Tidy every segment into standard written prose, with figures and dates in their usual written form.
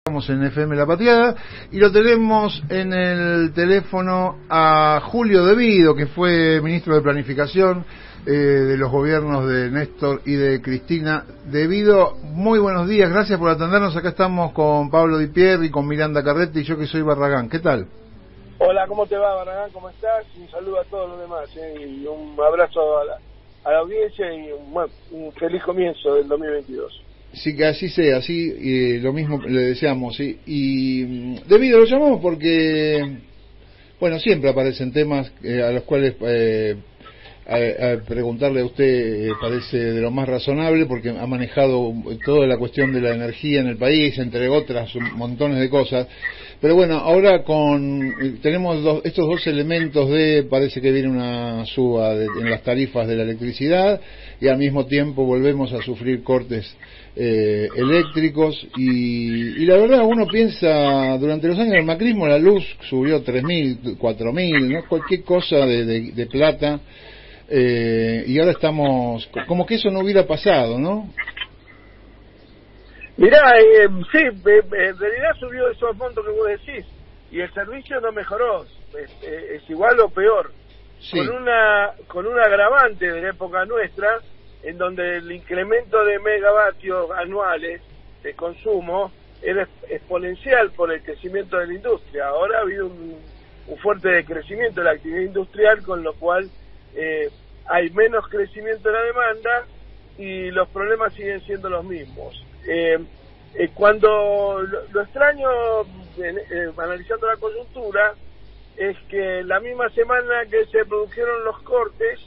Estamos en FM La Patriada y lo tenemos en el teléfono a Julio Devido, que fue ministro de Planificación de los gobiernos de Néstor y de Cristina. Devido, muy buenos días, gracias por atendernos. Acá estamos con Pablo Di Pierri, con Miranda Carretti y yo que soy Barragán. ¿Qué tal? Hola, ¿cómo te va, Barragán? ¿Cómo estás? Un saludo a todos los demás, y un abrazo a la audiencia y un feliz comienzo del 2022. Sí, que así sea, así lo mismo le deseamos, ¿sí? Y Devido lo llamamos porque, bueno, siempre aparecen temas a los cuales a preguntarle a usted parece de lo más razonable, porque ha manejado toda la cuestión de la energía en el país, entre otras montones de cosas. Pero bueno, ahora tenemos estos dos elementos parece que viene una suba en las tarifas de la electricidad y al mismo tiempo volvemos a sufrir cortes eléctricos y la verdad uno piensa, durante los años del macrismo la luz subió 3.000, 4.000, ¿no? Cualquier cosa de plata, y ahora estamos como que eso no hubiera pasado, ¿no? Mirá, sí, en realidad subió esos montos que vos decís y el servicio no mejoró, es igual o peor, sí. Con un agravante de la época nuestra, en donde el incremento de megavatios anuales de consumo era exponencial por el crecimiento de la industria. Ahora ha habido un fuerte decrecimiento de la actividad industrial, con lo cual hay menos crecimiento de la demanda y los problemas siguen siendo los mismos. Cuando lo extraño, analizando la coyuntura, es que la misma semana que se produjeron los cortes,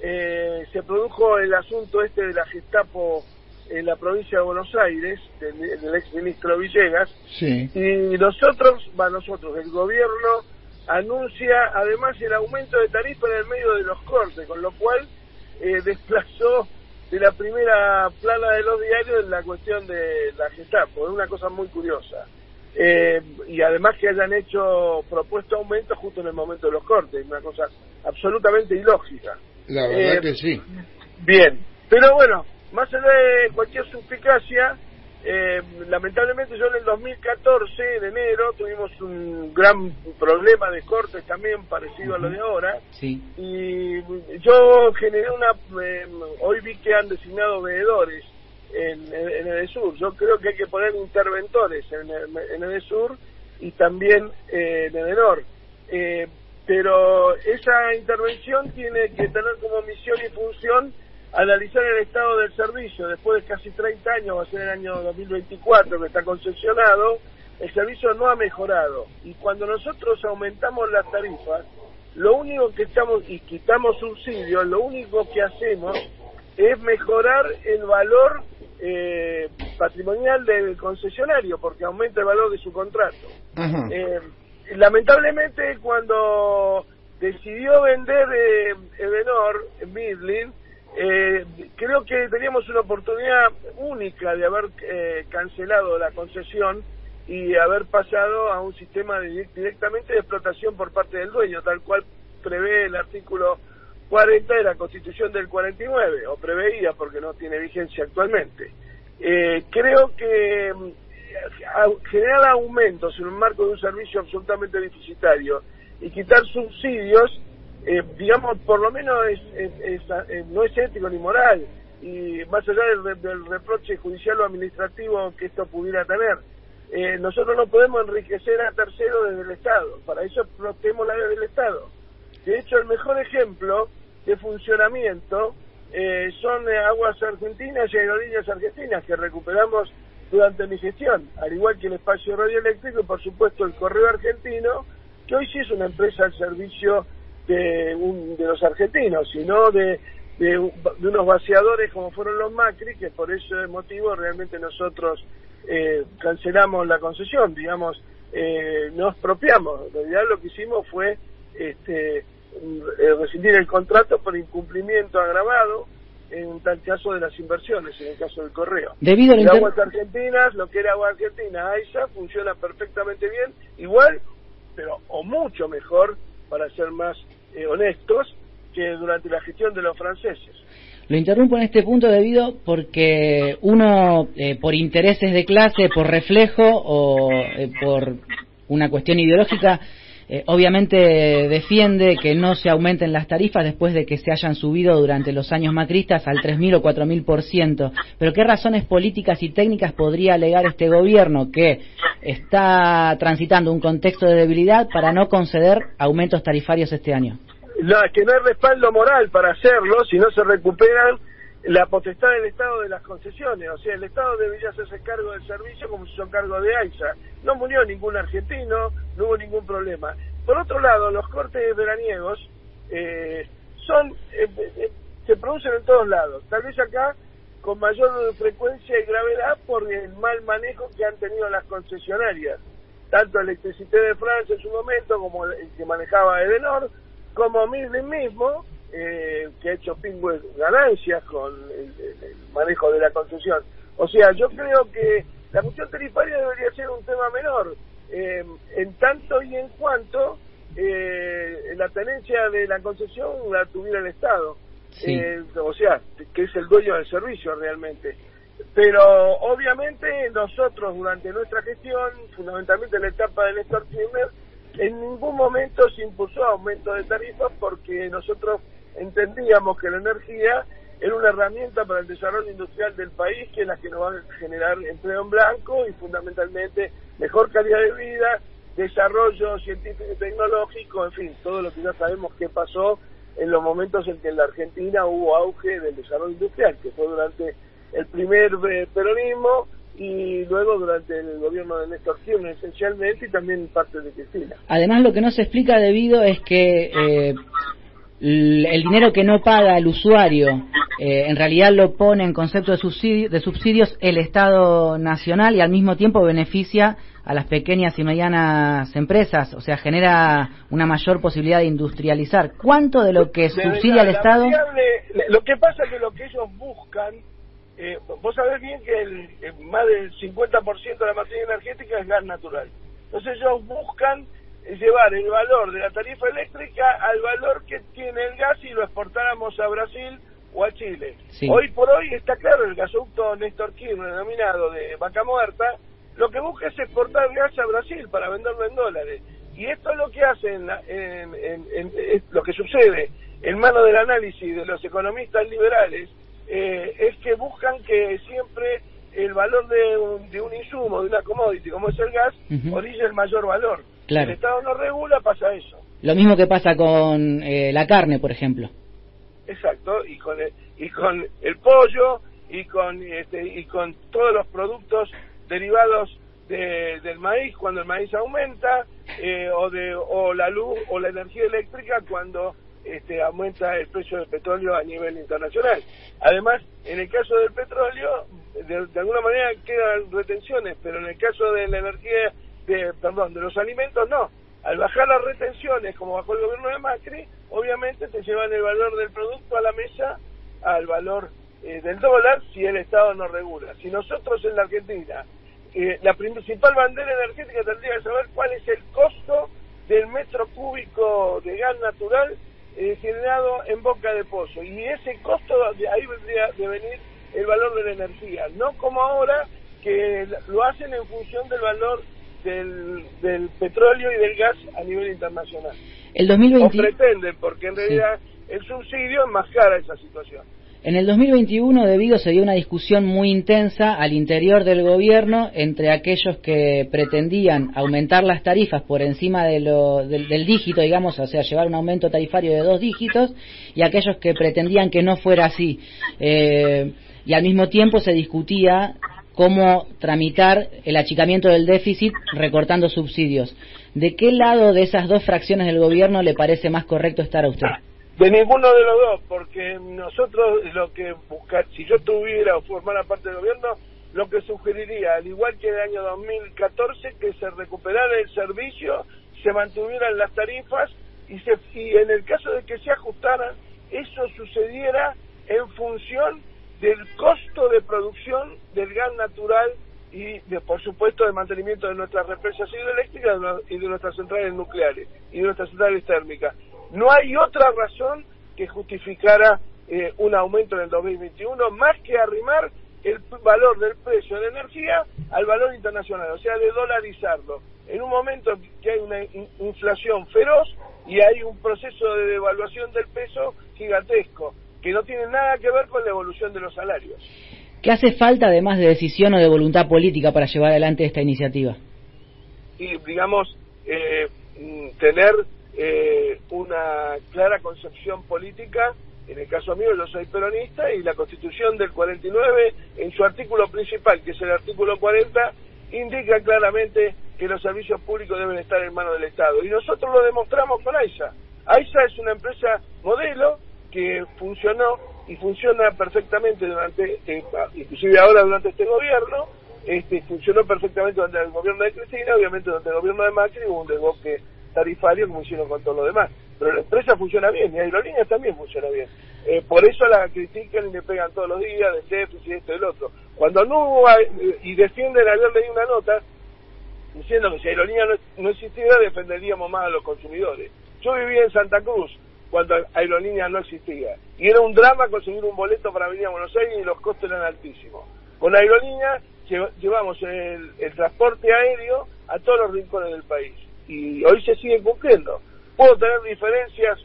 se produjo el asunto de la Gestapo en la provincia de Buenos Aires, del ex ministro Villegas, sí. Y el gobierno anuncia además el aumento de tarifa en el medio de los cortes, con lo cual desplazó de la primera plana de los diarios la cuestión de la Gestapo. Es una cosa muy curiosa. Y además que hayan propuesto aumento justo en el momento de los cortes, una cosa absolutamente ilógica. La verdad que sí. Bien, pero bueno, más allá de cualquier suspicacia, lamentablemente yo en el 2014, de enero, tuvimos un gran problema de cortes también parecido a lo de ahora, sí. Y yo generé hoy vi que han designado veedores en Edesur. Yo creo que hay que poner interventores en Edesur y también en Edenor. Pero esa intervención tiene que tener como misión y función analizar el estado del servicio. Después de casi 30 años, va a ser el año 2024 que está concesionado, el servicio no ha mejorado. Y cuando nosotros aumentamos las tarifas, lo único que y quitamos subsidios, lo único que hacemos es mejorar el valor patrimonial del concesionario, porque aumenta el valor de su contrato. Lamentablemente, cuando decidió vender Edenor, Midland, creo que teníamos una oportunidad única de haber cancelado la concesión y haber pasado a un sistema directamente de explotación por parte del dueño, tal cual prevé el artículo 40 de la Constitución del 49, o preveía, porque no tiene vigencia actualmente. Creo que generar aumentos en un marco de un servicio absolutamente deficitario y quitar subsidios, digamos, por lo menos no es ético ni moral, y más allá del reproche judicial o administrativo que esto pudiera tener, nosotros no podemos enriquecer a terceros desde el Estado. Para eso protegemos la ley del Estado. De hecho, el mejor ejemplo de funcionamiento son Aguas Argentinas y Aerolíneas Argentinas, que recuperamos durante mi gestión, al igual que el espacio radioeléctrico y por supuesto el Correo Argentino, que hoy sí es una empresa al servicio de los argentinos, sino de unos vaciadores como fueron los Macri, que por ese motivo realmente nosotros cancelamos la concesión, digamos, nos expropiamos. En realidad lo que hicimos fue rescindir el contrato por incumplimiento agravado en tal caso de las inversiones, en el caso del Correo. Debido a Aguas Argentinas, lo que era Aguas Argentinas, AISA, funciona perfectamente bien, igual, pero o mucho mejor, para ser más honestos, que durante la gestión de los franceses. Lo interrumpo en este punto porque uno, por intereses de clase, por reflejo o por una cuestión ideológica, obviamente defiende que no se aumenten las tarifas después de que se hayan subido durante los años macristas al 3.000 o 4.000%. Pero ¿qué razones políticas y técnicas podría alegar este gobierno que está transitando un contexto de debilidad para no conceder aumentos tarifarios este año? Que no hay respaldo moral para hacerlo si no se recuperan la potestad del Estado de las concesiones. O sea, el Estado debería hacerse cargo del servicio como si son cargo de AISA. No murió ningún argentino, no hubo ningún problema. Por otro lado, los cortes veraniegos se producen en todos lados. Tal vez acá con mayor frecuencia y gravedad por el mal manejo que han tenido las concesionarias. Tanto Electricité de France en su momento, como el que manejaba Edenor, como Midland mismo, que ha hecho pingües ganancias con el manejo de la concesión. O sea, yo creo que la cuestión tarifaria debería ser un tema menor, en tanto y en cuanto la tenencia de la concesión la tuviera el Estado. Sí. O sea, que es el dueño del servicio realmente. Pero obviamente nosotros durante nuestra gestión, fundamentalmente en la etapa de Néstor Kirchner, en ningún momento se impuso aumento de tarifas porque nosotros entendíamos que la energía era una herramienta para el desarrollo industrial del país, que es la que nos va a generar empleo en blanco y fundamentalmente mejor calidad de vida, desarrollo científico y tecnológico, en fin, todo lo que ya sabemos que pasó en los momentos en que en la Argentina hubo auge del desarrollo industrial, que fue durante el primer peronismo y luego durante el gobierno de Néstor Kirchner esencialmente y también parte de Cristina. Además, lo que no se explica es que el dinero que no paga el usuario en realidad lo pone en concepto de subsidios el Estado Nacional y al mismo tiempo beneficia a las pequeñas y medianas empresas, o sea, genera una mayor posibilidad de industrializar. ¿Cuánto de lo que subsidia el Estado? Lo que pasa es que lo que ellos buscan, vos sabés bien que más del 50% de la materia energética es gas natural. Entonces ellos buscan llevar el valor de la tarifa eléctrica al valor que tiene el gas si lo exportáramos a Brasil o a Chile. Sí. Hoy por hoy está claro, el gasoducto Néstor Kirchner, denominado de Vaca Muerta, lo que busca es exportar gas a Brasil para venderlo en dólares. Y esto es lo que hacen, lo que sucede en mano del análisis de los economistas liberales, es que buscan que siempre el valor de un insumo, de una commodity como es el gas, orille el mayor valor. Claro. Si el Estado no regula, pasa eso. Lo mismo que pasa con la carne, por ejemplo. Exacto, y con el pollo y con todos los productos derivados del maíz cuando el maíz aumenta, o la luz o la energía eléctrica cuando aumenta el precio del petróleo a nivel internacional. Además, en el caso del petróleo, de alguna manera quedan retenciones, pero en el caso de la energía, de los alimentos, no. Al bajar las retenciones, como bajó el gobierno de Macri, obviamente te llevan el valor del producto a la mesa al valor del dólar si el Estado no regula. Si nosotros en la Argentina, la principal bandera energética tendría que saber cuál es el costo del metro cúbico de gas natural generado en boca de pozo, y ese costo, de ahí vendría de venir el valor de la energía, no como ahora que lo hacen en función del valor del petróleo y del gas a nivel internacional. El 2020... O pretenden, porque en realidad el subsidio enmascara esa situación. En el 2021, se dio una discusión muy intensa al interior del gobierno entre aquellos que pretendían aumentar las tarifas por encima del dígito, digamos, o sea, llevar un aumento tarifario de 2 dígitos, y aquellos que pretendían que no fuera así. Y al mismo tiempo se discutía cómo tramitar el achicamiento del déficit recortando subsidios. ¿De qué lado de esas dos fracciones del gobierno le parece más correcto estar a usted? De ninguno de los dos, porque nosotros lo que si yo tuviera o formara parte del gobierno, lo que sugeriría, al igual que en el año 2014, que se recuperara el servicio, se mantuvieran las tarifas y en el caso de que se ajustaran, eso sucediera en función del costo de producción del gas natural y por supuesto de mantenimiento de nuestras represas hidroeléctricas y de nuestras centrales nucleares y de nuestras centrales térmicas. No hay otra razón que justificara un aumento en el 2021, más que arrimar el valor del precio de la energía al valor internacional, o sea, de dolarizarlo. En un momento que hay una inflación feroz y hay un proceso de devaluación del peso gigantesco, que no tiene nada que ver con la evolución de los salarios. ¿Qué hace falta, además de decisión o de voluntad política, para llevar adelante esta iniciativa? Y, digamos, tener una clara concepción política. En el caso mío, yo soy peronista, y la Constitución del 49, en su artículo principal, que es el artículo 40, indica claramente que los servicios públicos deben estar en manos del Estado. Y nosotros lo demostramos con AISA. AISA es una empresa modelo que funcionó y funciona perfectamente durante, inclusive ahora durante este gobierno, funcionó perfectamente durante el gobierno de Cristina. Obviamente durante el gobierno de Macri hubo un desboque tarifario como hicieron con todo lo demás, pero la empresa funciona bien y Aerolíneas también funciona bien. Por eso la critican y le pegan todos los días del déficit, esto y el otro. Cuando no hubo, y defienden, ayer leí una nota diciendo que si Aerolíneas no existiera, defenderíamos más a los consumidores. Yo vivía en Santa Cruz cuando Aerolíneas no existía, y era un drama conseguir un boleto para venir a Buenos Aires y los costos eran altísimos. Con Aerolíneas llevamos el transporte aéreo a todos los rincones del país, y hoy se sigue cumpliendo. Puedo tener diferencias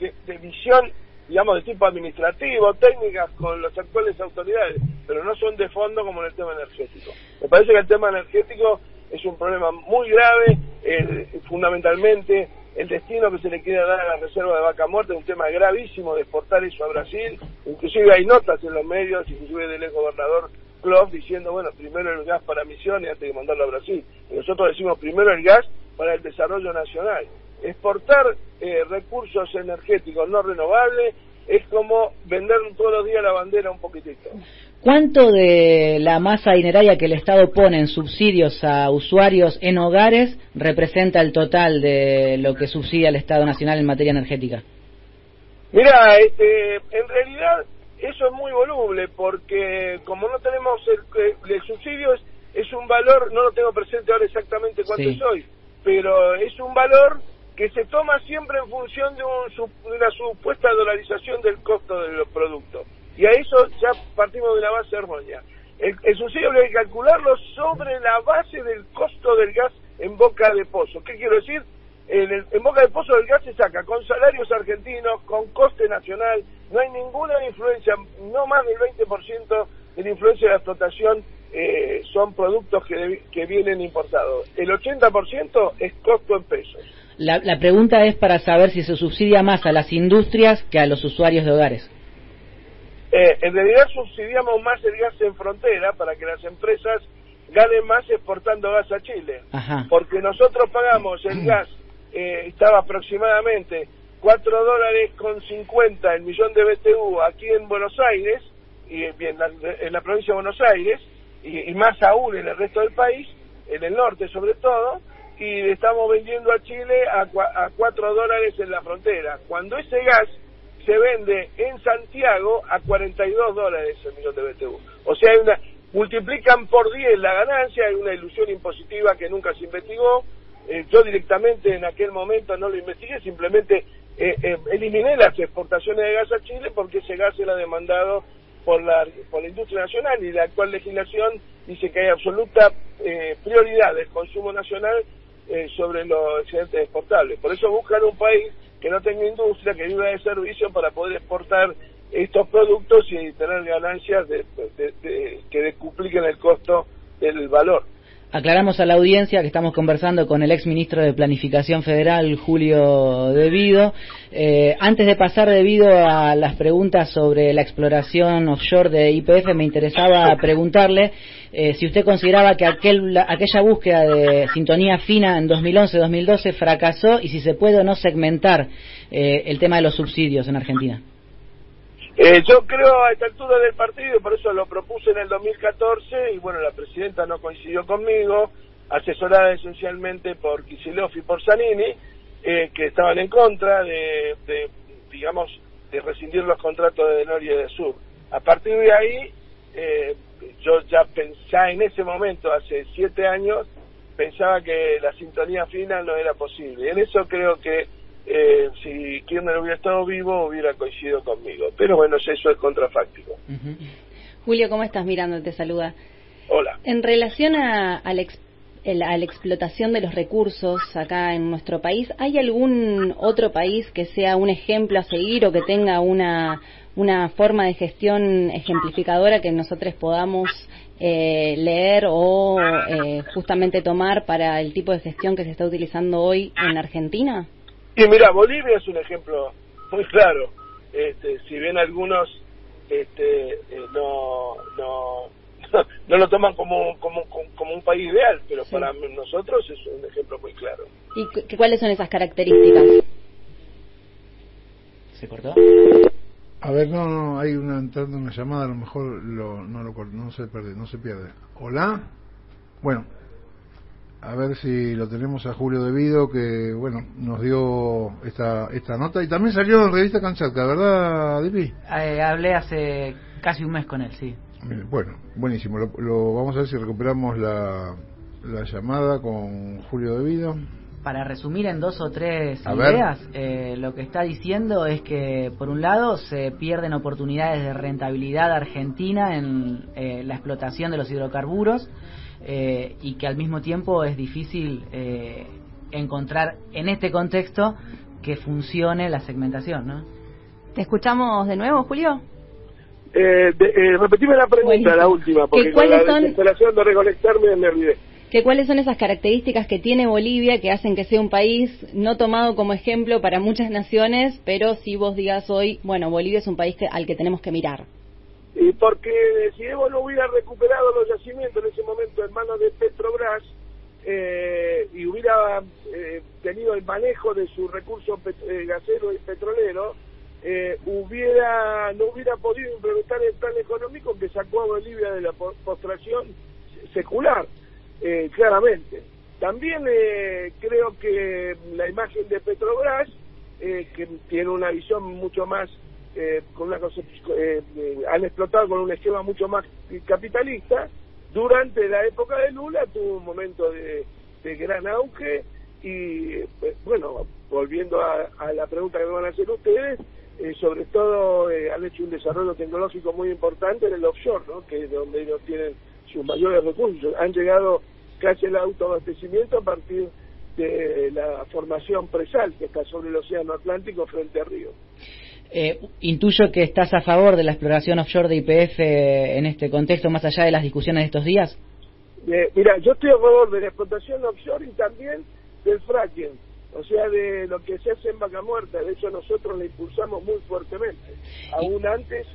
de visión, digamos, de tipo administrativo, técnicas con las actuales autoridades, pero no son de fondo como en el tema energético. Me parece que el tema energético es un problema muy grave. Fundamentalmente el destino que se le quiere dar a la reserva de Vaca Muerta es un tema gravísimo, de exportar eso a Brasil. Inclusive hay notas en los medios, inclusive del exgobernador Clough, diciendo, bueno, primero el gas para Misiones antes de mandarlo a Brasil. Y nosotros decimos primero el gas para el desarrollo nacional. Exportar recursos energéticos no renovables es como vender todos los días la bandera un poquitito. ¿Cuánto de la masa dineraria que el Estado pone en subsidios a usuarios en hogares representa el total de lo que subsidia el Estado Nacional en materia energética? Mira, en realidad eso es muy voluble, porque como no tenemos el subsidio, es un valor, no lo tengo presente ahora exactamente cuánto es hoy, pero es un valor que se toma siempre en función de una supuesta dolarización del costo de los productos. Y a eso ya partimos de la base errónea. El subsidio hay que calcularlo sobre la base del costo del gas en boca de pozo. ¿Qué quiero decir? En boca de pozo del gas se saca con salarios argentinos, con coste nacional. No hay ninguna influencia, no más del 20% de la influencia de la explotación son productos que vienen importados. El 80% es costo en pesos. La pregunta es para saber si se subsidia más a las industrias que a los usuarios de hogares. En realidad subsidiamos más el gas en frontera para que las empresas ganen más exportando gas a Chile. Ajá. Porque nosotros pagamos el gas, estaba aproximadamente $4.50 el millón de BTU aquí en Buenos Aires, y en la provincia de Buenos Aires, y más aún en el resto del país, en el norte sobre todo, y estamos vendiendo a Chile a $4 en la frontera, cuando ese gas se vende en Santiago a $42 el millón de BTU. O sea, multiplican por 10 la ganancia. Hay una ilusión impositiva que nunca se investigó. Yo directamente en aquel momento no lo investigué, simplemente eliminé las exportaciones de gas a Chile porque ese gas era demandado por la industria nacional, y la actual legislación dice que hay absoluta prioridad del consumo nacional sobre los excedentes exportables. Por eso buscan un país que no tenga industria, que viva de servicio, para poder exportar estos productos y tener ganancias que decupliquen el costo del valor. Aclaramos a la audiencia que estamos conversando con el ex ministro de Planificación Federal, Julio De Vido. Antes de pasar, debido a las preguntas sobre la exploración offshore de YPF, me interesaba preguntarle si usted consideraba que aquella búsqueda de sintonía fina en 2011-2012 fracasó, y si se puede o no segmentar el tema de los subsidios en Argentina. Yo creo a esta altura del partido, por eso lo propuse en el 2014, y bueno, la presidenta no coincidió conmigo, asesorada esencialmente por Kicillof y por Zanini, que estaban en contra de rescindir los contratos de Denor y de Sur. A partir de ahí, yo ya en ese momento, hace 7 años, pensaba que la sintonía fina no era posible. Y en eso creo que si Kirchner hubiera estado vivo hubiera coincidido conmigo, pero bueno, eso es contrafáctico. Julio, ¿cómo estás? Mirando, te saluda. Hola. En relación a la explotación de los recursos acá en nuestro país, ¿hay algún otro país que sea un ejemplo a seguir o que tenga una forma de gestión ejemplificadora que nosotros podamos leer o justamente tomar para el tipo de gestión que se está utilizando hoy en Argentina? Y mira, Bolivia es un ejemplo muy claro. Si bien algunos no lo toman como un país ideal, pero sí, para nosotros es un ejemplo muy claro. ¿Y cuáles son esas características? ¿Se cortó? A ver, no, hay entrando una llamada, a lo mejor no se pierde. Hola. Bueno, a ver si lo tenemos a Julio Devido, que bueno, nos dio esta nota y también salió en Revista Kamchatka, ¿verdad, Dipi? Hablé hace casi un mes con él, sí. Bueno, buenísimo. Lo vamos a ver si recuperamos la llamada con Julio Devido. Para resumir en 2 o 3 ideas, lo que está diciendo es que, por un lado, se pierden oportunidades de rentabilidad argentina en la explotación de los hidrocarburos y que al mismo tiempo es difícil encontrar en este contexto que funcione la segmentación, ¿no? ¿Te escuchamos de nuevo, Julio? Repetime la pregunta, buenísimo, la última, porque con la desesperación de reconectarme me olvidé. ¿Cuáles son esas características que tiene Bolivia que hacen que sea un país no tomado como ejemplo para muchas naciones, pero si vos digas hoy, bueno, Bolivia es un país al que tenemos que mirar? Y porque si Evo no hubiera recuperado los yacimientos en ese momento en manos de Petrobras y hubiera tenido el manejo de su recurso gasero y petrolero, no hubiera podido implementar el plan económico que sacó a Bolivia de la postración secular. Claramente. También creo que la imagen de Petrobras, que tiene una visión mucho más, han explotado con un esquema mucho más capitalista, durante la época de Lula tuvo un momento de gran auge y, bueno, volviendo a la pregunta que me van a hacer ustedes, sobre todo han hecho un desarrollo tecnológico muy importante en el offshore, ¿no? Que es donde ellos tienen sus mayores recursos. Han llegado casi al autoabastecimiento a partir de la formación presal que está sobre el océano Atlántico frente a Río. Intuyo que estás a favor de la exploración offshore de YPF en este contexto, más allá de las discusiones de estos días. Mira, yo estoy a favor de la explotación offshore y también del fracking, o sea, de lo que se hace en Vaca Muerta. De hecho, nosotros la impulsamos muy fuertemente, aún antes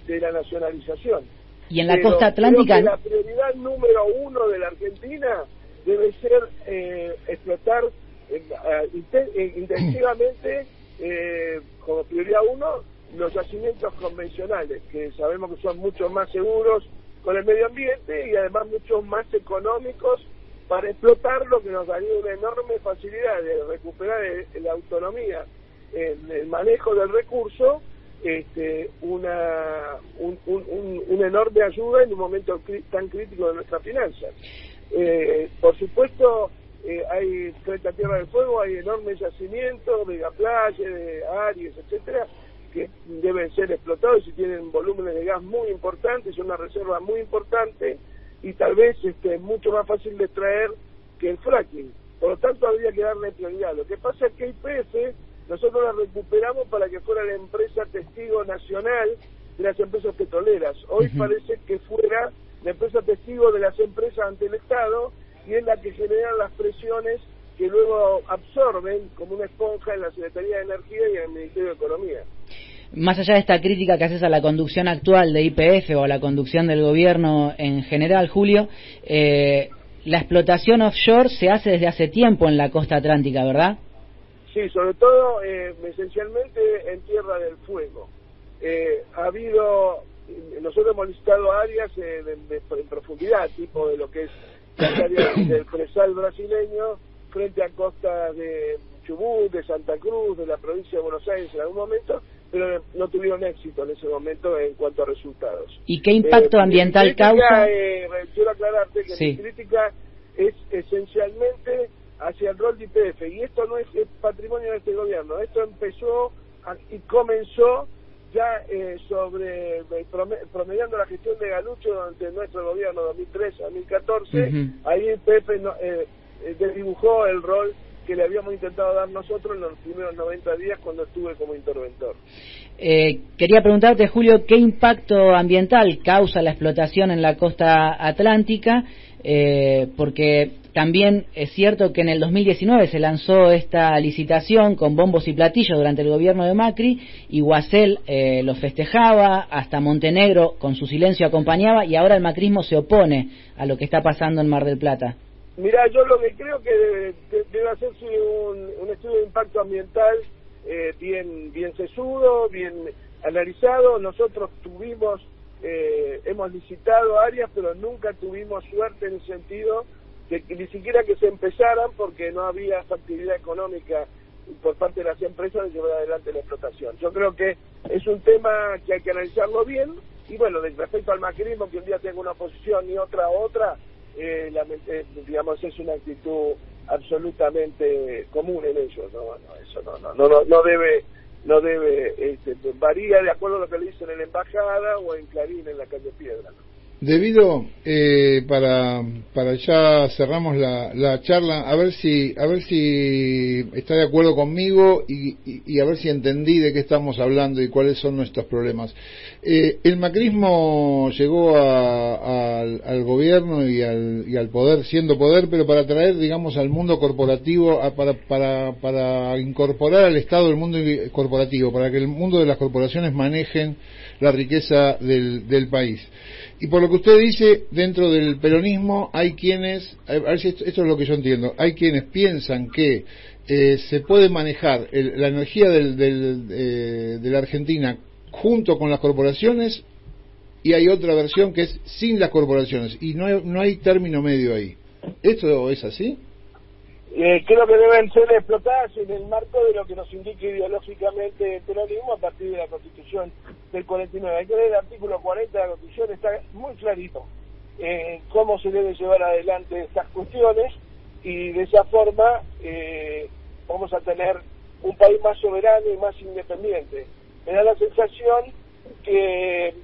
de la nacionalización. Y en la costa atlántica, la prioridad número 1 de la Argentina debe ser explotar intensivamente, como prioridad 1, los yacimientos convencionales, que sabemos que son mucho más seguros con el medio ambiente y además mucho más económicos para explotar, lo que nos daría una enorme facilidad de recuperar la autonomía en el manejo del recurso, una enorme ayuda en un momento tan crítico de nuestras finanzas. Por supuesto, hay frente a Tierra del Fuego hay enormes yacimientos, Megaplaye, de Aries, etcétera, que deben ser explotados y tienen volúmenes de gas muy importantes, una reserva muy importante y tal vez mucho más fácil de extraer que el fracking. Por lo tanto, habría que darle prioridad. Lo que pasa es que YPF nosotros la recuperamos para que fuera la empresa testigo nacional de las empresas petroleras. Hoy parece que fuera la empresa testigo de las empresas ante el Estado y es la que generan las presiones que luego absorben como una esponja en la Secretaría de Energía y en el Ministerio de Economía. Más allá de esta crítica que haces a la conducción actual de YPF o a la conducción del gobierno en general, Julio, la explotación offshore se hace desde hace tiempo en la costa atlántica, ¿verdad? Sí, sobre todo, esencialmente en Tierra del Fuego. Nosotros hemos listado áreas en profundidad, tipo de lo que es las áreas del presal brasileño, frente a costas de Chubut, de Santa Cruz, de la provincia de Buenos Aires en algún momento, pero no tuvieron éxito en ese momento en cuanto a resultados. ¿Y qué impacto ambiental causa? Quiero aclararte que mi crítica es esencialmente hacia el rol de YPF, y esto no es patrimonio de este gobierno, esto empezó y comenzó ya promediando la gestión de Galucho durante nuestro gobierno 2013-2014, ahí YPF desdibujó el rol que le habíamos intentado dar nosotros en los primeros 90 días cuando estuve como interventor. Quería preguntarte, Julio, ¿qué impacto ambiental causa la explotación en la costa atlántica? Porque también es cierto que en el 2019 se lanzó esta licitación con bombos y platillos durante el gobierno de Macri, y Guasel lo festejaba, hasta Montenegro con su silencio acompañaba, y ahora el macrismo se opone a lo que está pasando en Mar del Plata. Mirá, yo lo que creo que debe hacerse un estudio de impacto ambiental bien sesudo, bien analizado. Nosotros hemos licitado áreas, pero nunca tuvimos suerte en el sentido de que ni siquiera que se empezaran, porque no había factibilidad económica por parte de las empresas de llevar adelante la explotación. Yo creo que es un tema que hay que analizarlo bien, y bueno, respecto al macrismo, que un día tenga una posición y otra, digamos, es una actitud absolutamente común en ellos, eso no debe varía de acuerdo a lo que le dicen en la embajada o en Clarín en la calle Piedra, ¿no? Debido, para ya cerramos la charla, a ver si está de acuerdo conmigo y a ver si entendí de qué estamos hablando y cuáles son nuestros problemas. El macrismo llegó al gobierno y al poder, siendo poder, pero para traer, digamos, al mundo corporativo, para incorporar al Estado el mundo corporativo, para que el mundo de las corporaciones manejen la riqueza del país. Y por lo que usted dice, dentro del peronismo hay quienes, a ver si esto es lo que yo entiendo, hay quienes piensan que se puede manejar la energía de la Argentina junto con las corporaciones, y hay otra versión que es sin las corporaciones, y no hay término medio ahí. ¿Esto es así? Creo que deben ser explotadas en el marco de lo que nos indica ideológicamente el peronismo a partir de la Constitución del 49. Hay que ver el artículo 40 de la Constitución, está muy clarito cómo se debe llevar adelante estas cuestiones, y de esa forma vamos a tener un país más soberano y más independiente. Me da la sensación que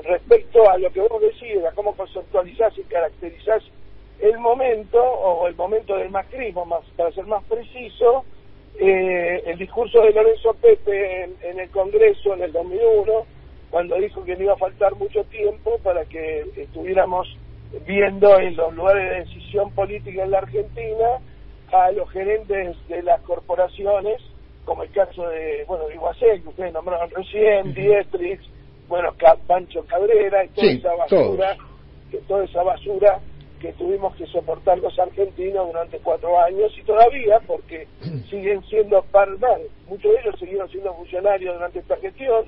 respecto a lo que vos decís, a cómo conceptualizás y caracterizás el momento del macrismo, para ser más preciso, el discurso de Lorenzo Pepe en el Congreso en el 2001, cuando dijo que no iba a faltar mucho tiempo para que estuviéramos viendo en los lugares de decisión política en la Argentina a los gerentes de las corporaciones, como el caso de Guasel, que ustedes nombraron recién, Dietrich, Pancho Cabrera, y toda esa basura que tuvimos que soportar los argentinos durante 4 años, y todavía, porque siguen siendo muchos de ellos siguieron siendo funcionarios durante esta gestión,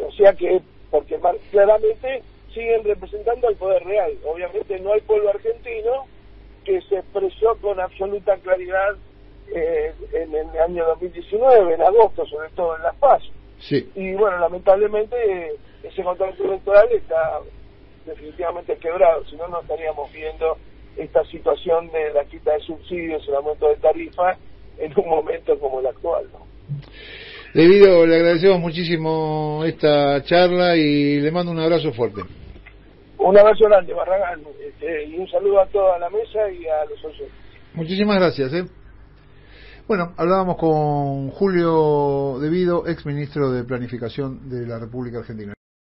o sea que, porque claramente siguen representando al poder real. Obviamente no al pueblo argentino, que se expresó con absoluta claridad en el año 2019, en agosto, sobre todo en Las PASO. Sí. Y bueno, lamentablemente ese contrato electoral está definitivamente quebrado, si no, no estaríamos viendo esta situación de la quita de subsidios, el aumento de tarifas en un momento como el actual, ¿no? Debido, le agradecemos muchísimo esta charla y le mando un abrazo fuerte. Un abrazo grande, Barragán, y un saludo a toda la mesa y a los oyentes. Muchísimas gracias. Bueno, hablábamos con Julio Devido, ex ministro de Planificación de la República Argentina.